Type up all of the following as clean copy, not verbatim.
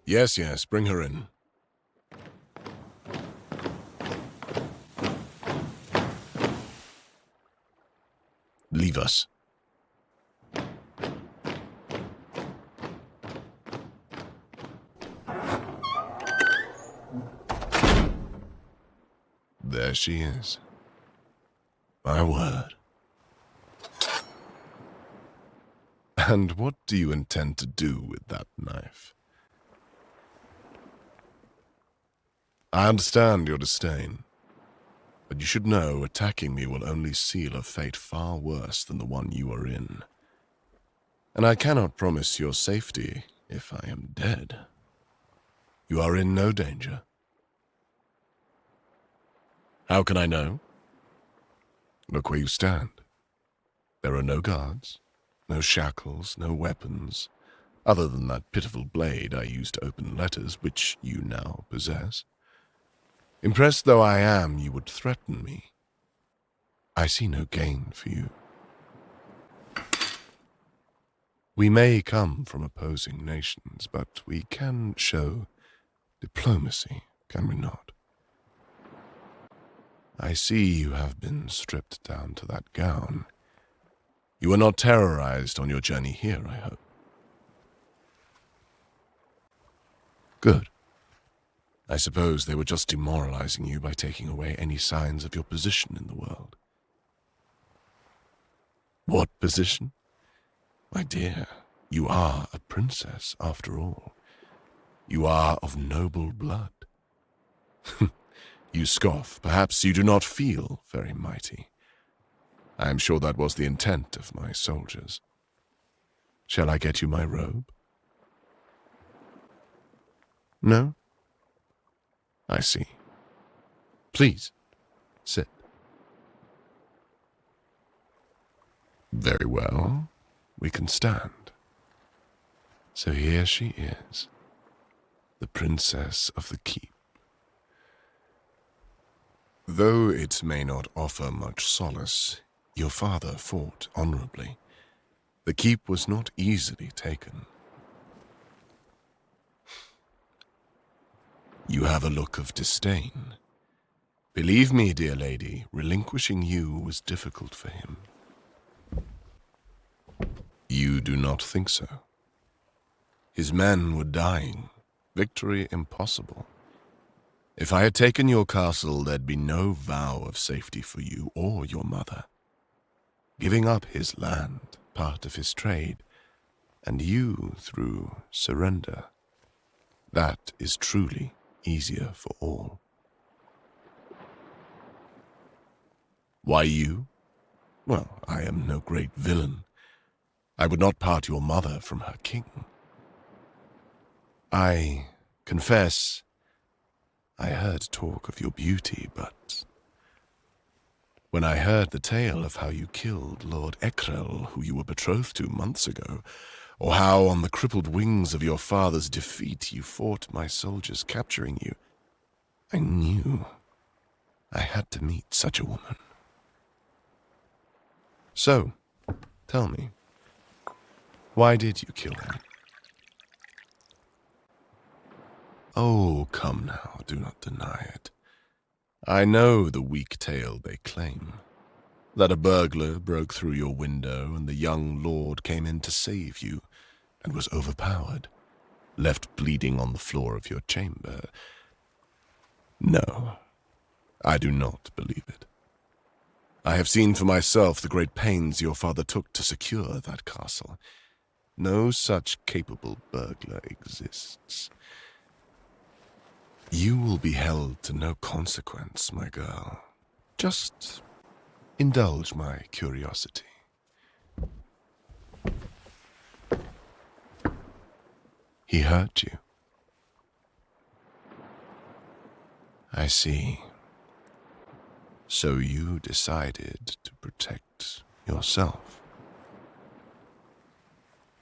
Yes, bring her in. Leave us. There she is. My word. And what do you intend to do with that knife? I understand your disdain, but you should know attacking me will only seal a fate far worse than the one you are in. And I cannot promise your safety if I am dead. You are in no danger. How can I know? Look where you stand. There are no guards, no shackles, no weapons, other than that pitiful blade I used to open letters, which you now possess. Impressed though I am, you would threaten me. I see no gain for you. We may come from opposing nations, but we can show diplomacy, can we not? I see you have been stripped down to that gown. You were not terrorized on your journey here, I hope. Good. I suppose they were just demoralizing you by taking away any signs of your position in the world. What position? My dear, you are a princess after all. You are of noble blood. You scoff. Perhaps you do not feel very mighty. I am sure that was the intent of my soldiers. Shall I get you my robe? No? I see. Please, sit. Very well. We can stand. So here she is, the princess of the keep. Though it may not offer much solace, your father fought honorably. The keep was not easily taken. You have a look of disdain. Believe me, dear lady, relinquishing you was difficult for him. You do not think so? His men were dying, victory impossible. If I had taken your castle, there'd be no vow of safety for you or your mother. Giving up his land, part of his trade, and you through surrender, that is truly easier for all. Why you? Well, I am no great villain. I would not part your mother from her king. I confess, I heard talk of your beauty, but when I heard the tale of how you killed Lord Ekrel, who you were betrothed to months ago, or how on the crippled wings of your father's defeat you fought my soldiers capturing you, I knew I had to meet such a woman. So, tell me, why did you kill him? Oh, come now, do not deny it. I know the weak tale they claim, that a burglar broke through your window and the young lord came in to save you and was overpowered, left bleeding on the floor of your chamber. No, I do not believe it. I have seen for myself the great pains your father took to secure that castle. No such capable burglar exists. You will be held to no consequence, my girl. Just indulge my curiosity. He hurt you. I see. So you decided to protect yourself.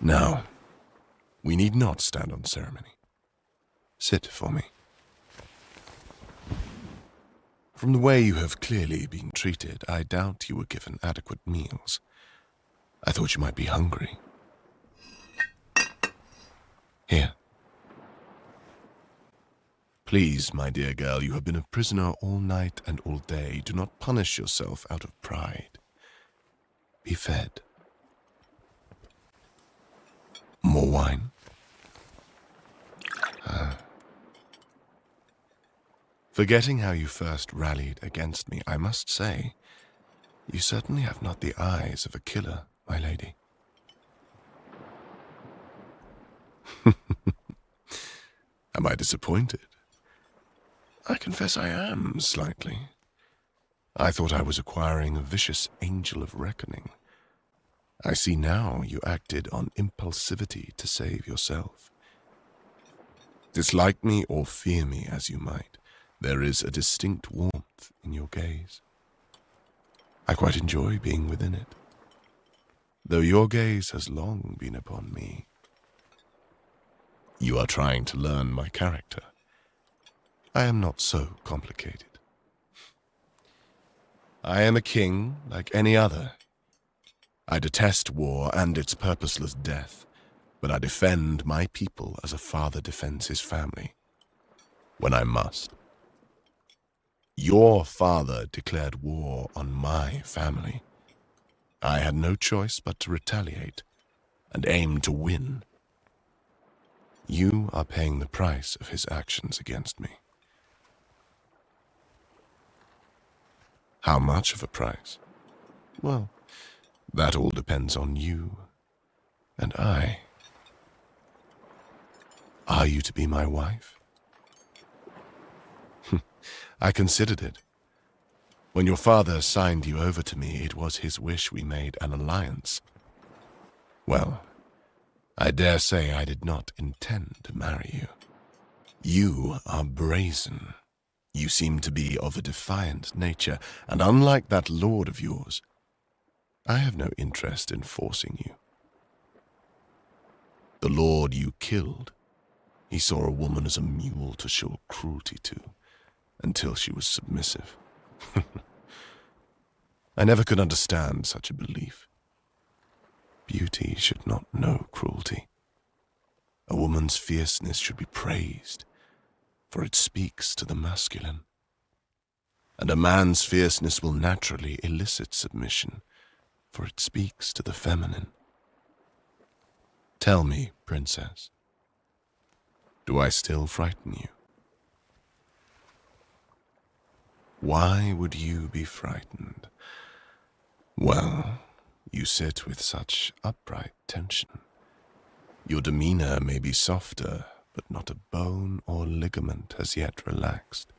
Now, we need not stand on ceremony. Sit for me. From the way you have clearly been treated, I doubt you were given adequate meals. I thought you might be hungry. Here. Please, my dear girl, you have been a prisoner all night and all day. Do not punish yourself out of pride. Be fed. More wine? Forgetting how you first rallied against me, I must say, you certainly have not the eyes of a killer, my lady. Am I disappointed? I confess I am, slightly. I thought I was acquiring a vicious angel of reckoning. I see now you acted on impulsivity to save yourself. Dislike me or fear me as you might, there is a distinct warmth in your gaze. I quite enjoy being within it, though your gaze has long been upon me. You are trying to learn my character. I am not so complicated. I am a king like any other. I detest war and its purposeless death, but I defend my people as a father defends his family, when I must. Your father declared war on my family. I had no choice but to retaliate and aim to win. You are paying the price of his actions against me. How much of a price? Well, that all depends on you and I. Are you to be my wife? I considered it. When your father signed you over to me, it was his wish we made an alliance. Well, I dare say I did not intend to marry you. You are brazen. You seem to be of a defiant nature, and unlike that lord of yours, I have no interest in forcing you. The lord you killed, he saw a woman as a mule to show cruelty to, until she was submissive. I never could understand such a belief. Beauty should not know cruelty. A woman's fierceness should be praised, for it speaks to the masculine. And a man's fierceness will naturally elicit submission, for it speaks to the feminine. Tell me, princess, do I still frighten you? Why would you be frightened? Well, you sit with such upright tension. Your demeanor may be softer, but not a bone or ligament has yet relaxed.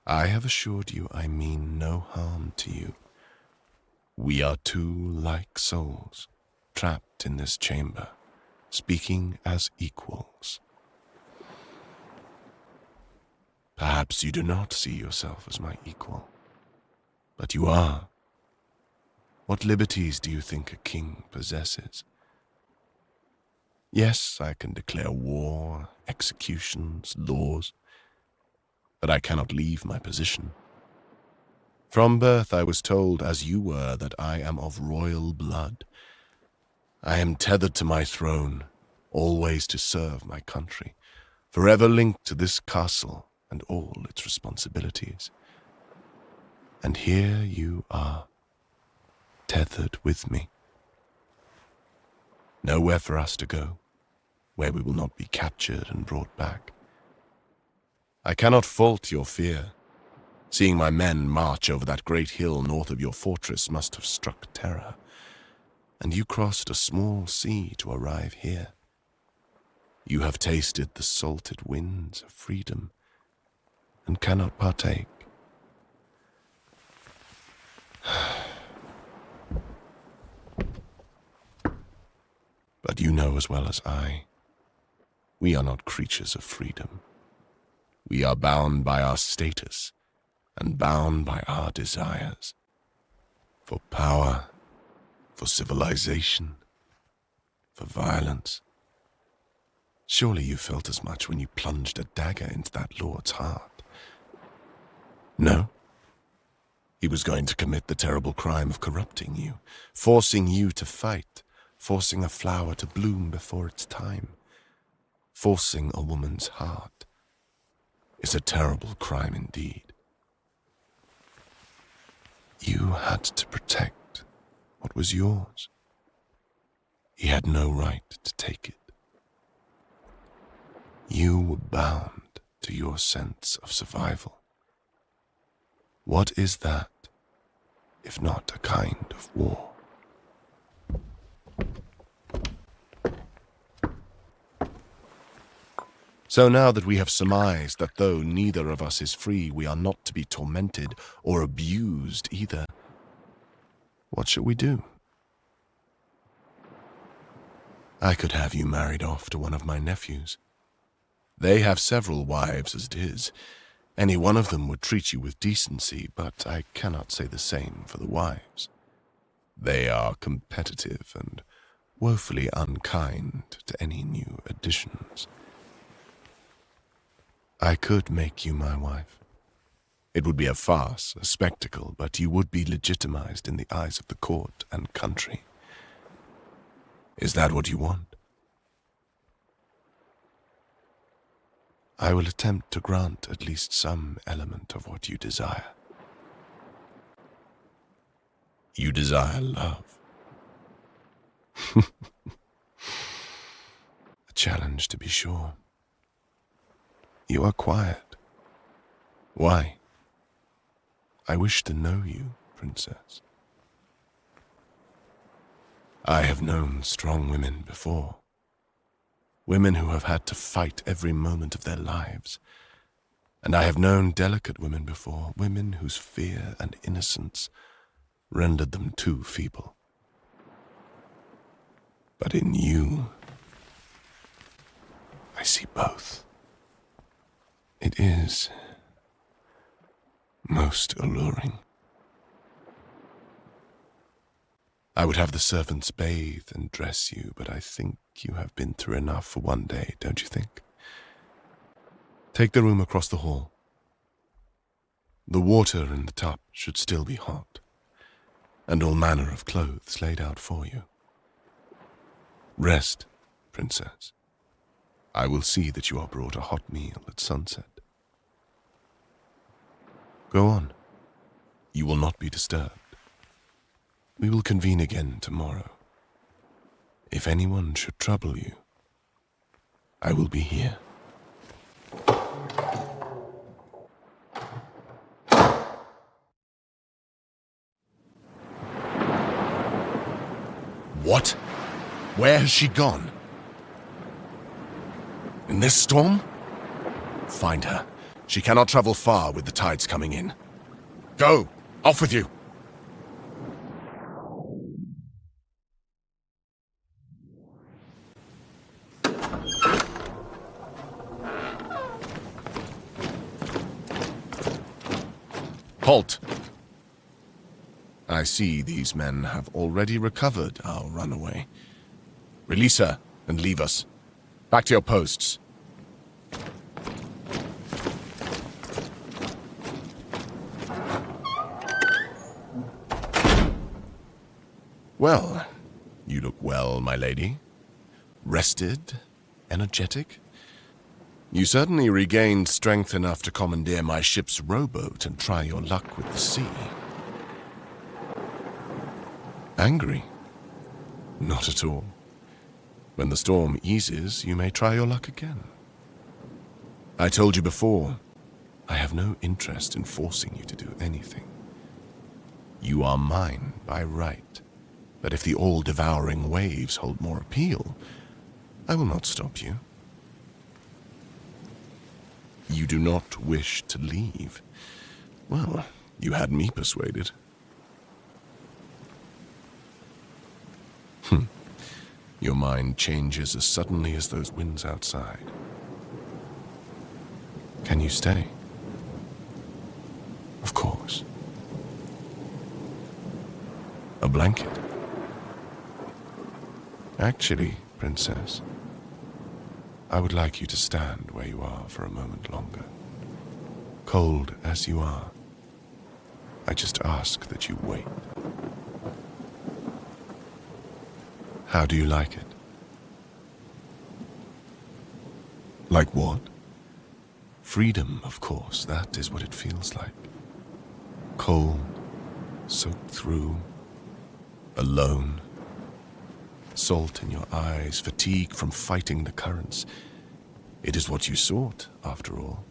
I have assured you I mean no harm to you. We are two like souls, trapped in this chamber, speaking as equals. Perhaps you do not see yourself as my equal, but you are. What liberties do you think a king possesses? Yes, I can declare war, executions, laws, but I cannot leave my position. From birth I was told, as you were, that I am of royal blood. I am tethered to my throne, always to serve my country, forever linked to this castle and all its responsibilities. And here you are, tethered with me. Nowhere for us to go, where we will not be captured and brought back. I cannot fault your fear. Seeing my men march over that great hill north of your fortress must have struck terror, and you crossed a small sea to arrive here. You have tasted the salted winds of freedom and cannot partake. But you know as well as I, we are not creatures of freedom. We are bound by our status and bound by our desires. For power, for civilization, for violence. Surely you felt as much when you plunged a dagger into that lord's heart. No? He was going to commit the terrible crime of corrupting you, forcing you to fight, forcing a flower to bloom before its time, forcing a woman's heart. is a terrible crime indeed. You had to protect what was yours. He had no right to take it. You were bound to your sense of survival. What is that, if not a kind of war? So now that we have surmised that though neither of us is free, we are not to be tormented or abused either, what shall we do? I could have you married off to one of my nephews. They have several wives as it is. Any one of them would treat you with decency, but I cannot say the same for the wives. They are competitive and woefully unkind to any new additions. I could make you my wife. It would be a farce, a spectacle, but you would be legitimized in the eyes of the court and country. Is that what you want? I will attempt to grant at least some element of what you desire. You desire love. A challenge, to be sure. You are quiet. Why? I wish to know you, princess. I have known strong women before. Women who have had to fight every moment of their lives. And I have known delicate women before, women whose fear and innocence rendered them too feeble. But in you, I see both. It is most alluring. I would have the servants bathe and dress you, but I think you have been through enough for one day, don't you think? Take the room across the hall. The water in the tub should still be hot, and all manner of clothes laid out for you. Rest, princess. I will see that you are brought a hot meal at sunset. Go on. You will not be disturbed. We will convene again tomorrow. If anyone should trouble you, I will be here. What? Where has she gone? In this storm? Find her. She cannot travel far with the tides coming in. Go! Off with you! Halt! I see these men have already recovered our runaway. Release her and leave us. Back to your posts. Well, you look well, my lady. Rested, energetic. You certainly regained strength enough to commandeer my ship's rowboat and try your luck with the sea. Angry? Not at all. When the storm eases, you may try your luck again. I told you before, I have no interest in forcing you to do anything. You are mine by right, but if the all-devouring waves hold more appeal, I will not stop you. You do not wish to leave. Well, you had me persuaded. Your mind changes as suddenly as those winds outside. Can you stay? Of course. A blanket? Actually, princess, I would like you to stand where you are for a moment longer. Cold as you are, I just ask that you wait. How do you like it? Like what? Freedom, of course, that is what it feels like. Cold, soaked through, alone. Salt in your eyes, fatigue from fighting the currents. It is what you sought, after all.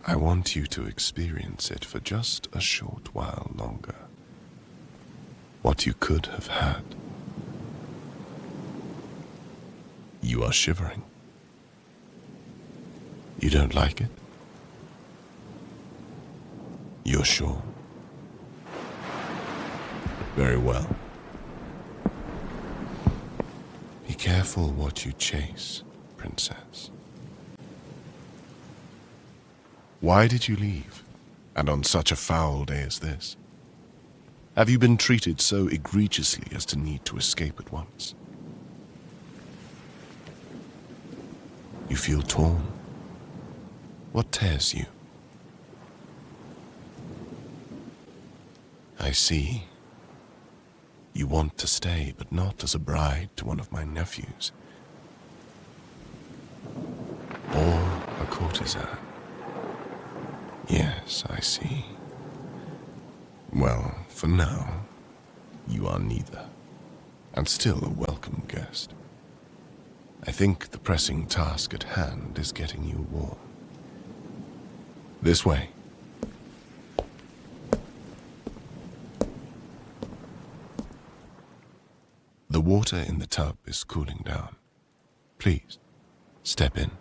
I want you to experience it for just a short while longer. What you could have had. You are shivering. You don't like it? You're sure? Very well. Be careful what you chase, princess. Why did you leave, and on such a foul day as this? Have you been treated so egregiously as to need to escape at once? You feel torn. What tears you? I see. You want to stay, but not as a bride to one of my nephews. Or a courtesan. Yes, I see. Well, for now, you are neither, and still a welcome guest. I think the pressing task at hand is getting you warm. This way. The water in the tub is cooling down. Please, step in.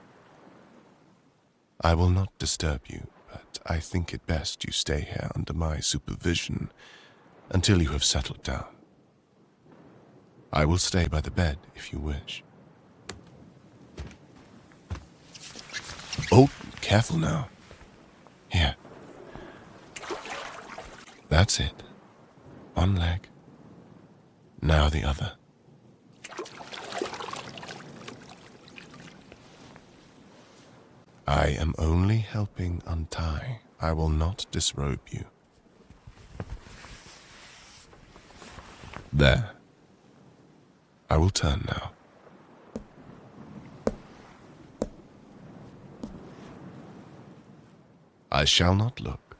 I will not disturb you, but I think it best you stay here under my supervision until you have settled down. I will stay by the bed if you wish. Oh, careful now. Here. That's it. One leg. Now the other. I am only helping untie. I will not disrobe you. There. I will turn now. I shall not look.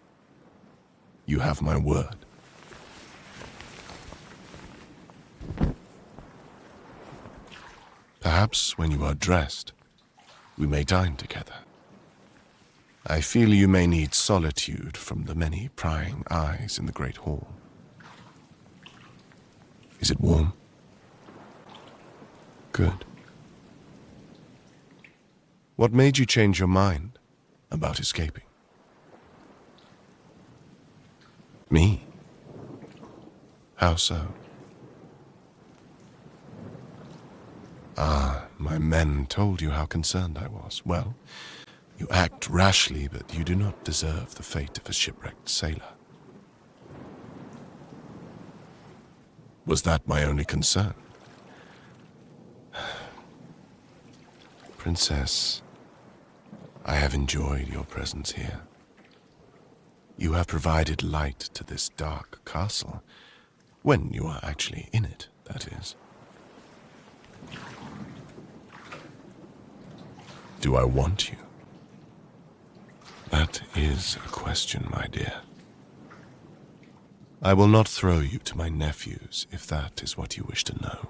You have my word. Perhaps when you are dressed, we may dine together. I feel you may need solitude from the many prying eyes in the great hall. Is it warm? Good. What made you change your mind about escaping? Me? How so? Ah, my men told you how concerned I was. Well, you act rashly, but you do not deserve the fate of a shipwrecked sailor. Was that my only concern? Princess, I have enjoyed your presence here. You have provided light to this dark castle, when you are actually in it, that is. Do I want you? That is a question, my dear. I will not throw you to my nephews, if that is what you wish to know.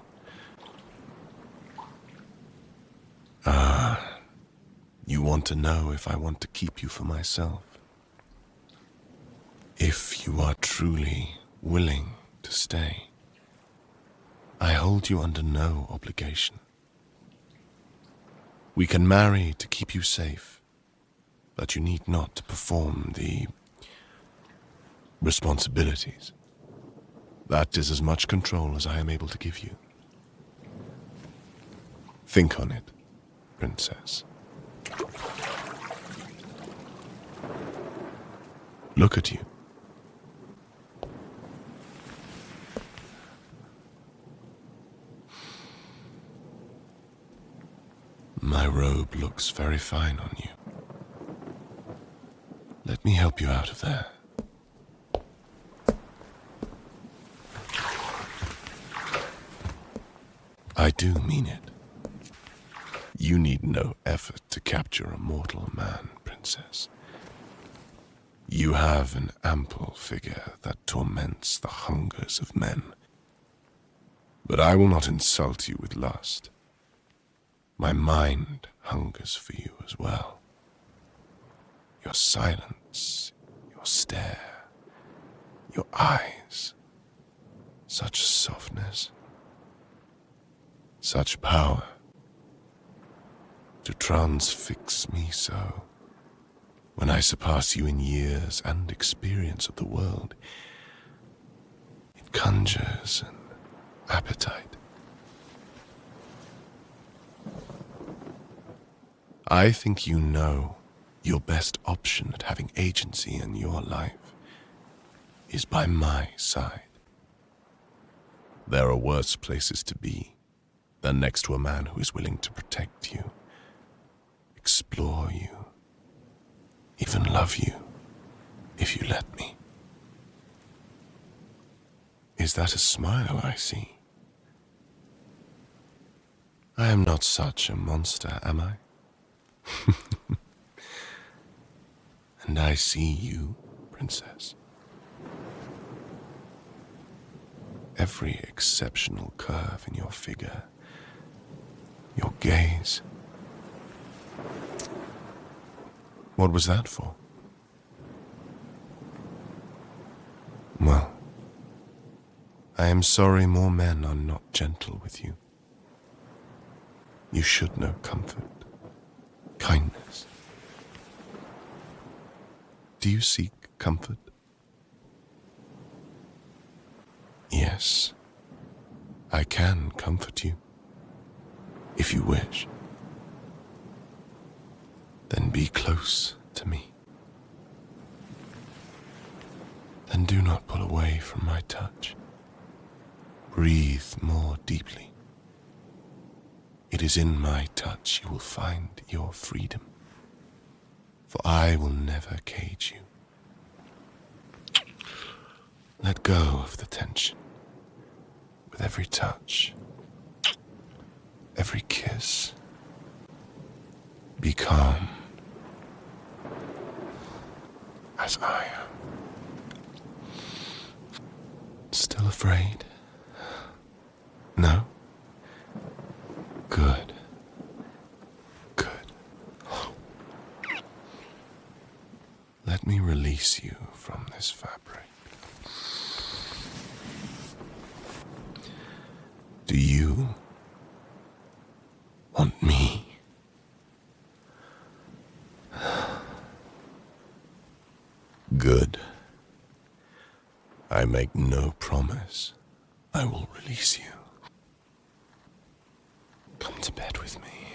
Ah, you want to know if I want to keep you for myself. If you are truly willing to stay, I hold you under no obligation. We can marry to keep you safe, but you need not perform the responsibilities. That is as much control as I am able to give you. Think on it, princess. Look at you. My robe looks very fine on you. Let me help you out of there. I do mean it. You need no effort to capture a mortal man, princess. You have an ample figure that torments the hungers of men. But I will not insult you with lust. My mind hungers for you as well. Your silence, your stare, your eyes, such softness, such power, to transfix me so. When I surpass you in years and experience of the world, it conjures an appetite. I think you know your best option at having agency in your life is by my side. There are worse places to be than next to a man who is willing to protect you, explore you, even love you, if you let me. Is that a smile I see? I am not such a monster, am I? And I see you, princess. Every exceptional curve in your figure, your gaze. What was that for? Well, I am sorry more men are not gentle with you. You should know comfort, kindness. Do you seek comfort? Yes, I can comfort you, if you wish. Then be close to me. Then do not pull away from my touch. Breathe more deeply. It is in my touch you will find your freedom, for I will never cage you. Let go of the tension. With every touch, every kiss, be calm, as I am. Still afraid? No? Good. Good. Let me release you from this fabric. Do you want me? Good. I make no promise. I will release you. Come to bed with me.